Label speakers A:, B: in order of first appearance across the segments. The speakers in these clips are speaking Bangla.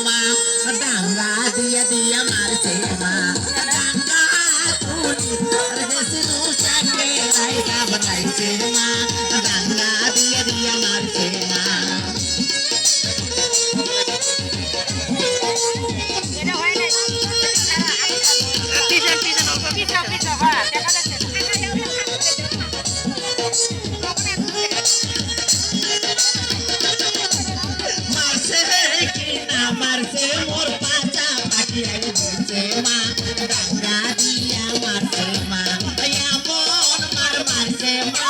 A: মা ডাঙ্গা দিয়া দিয়া মারছে মা ডাঙ্গা তুলি গেছিনু সাকে রাইতা বানাইছে মা ডাঙ্গা দিয়া দিয়া মারছে মা মারছে মোর পাচা পাটিয়া দিছে মা ডাঙ্গা দিয়া মারছে মা এমন মারছে মা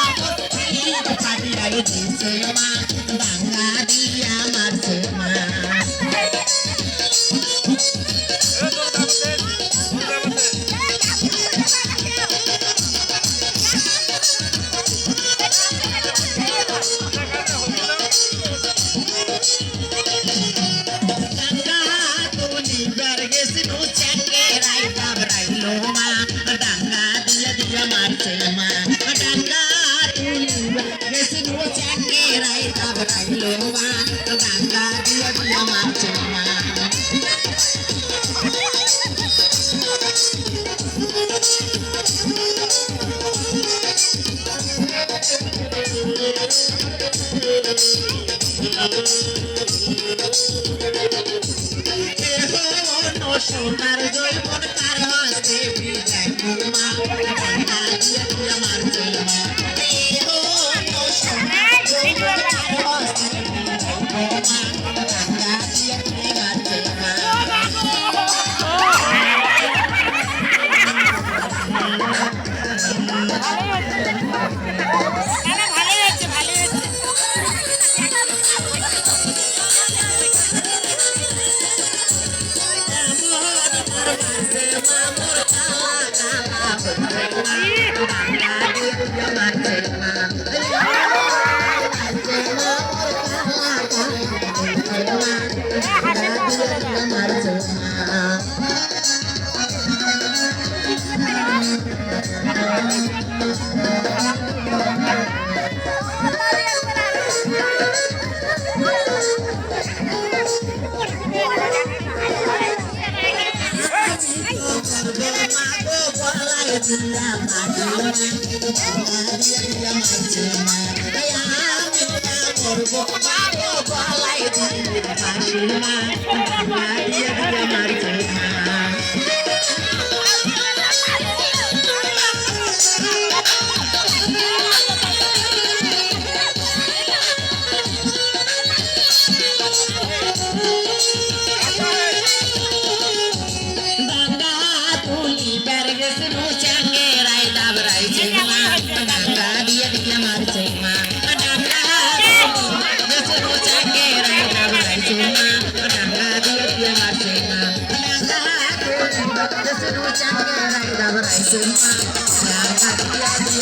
A: পাটিয়া দিছে মা ডাঙ্গা দিয়া মারছে মা গেছিনু চাকে রাইতা বানাইলো মা ডাঙ্গা দিয়া দিয়া মারছে মা ডাঙ্গা তুলি গেছিনু চাকে রাইতা বানাইলো মা ডাঙ্গা দিয়া দিয়া মারছে মা সোনার জৈবন কার হস্তে বিদায় মা ডাঙ্গা দিয়া দিয়া মারছে মা সোনার জৈবন কার হস্তে বিদায় মা ডাঙ্গা দিয়া দিয়া মারছে মা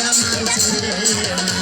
A: Terima kasih.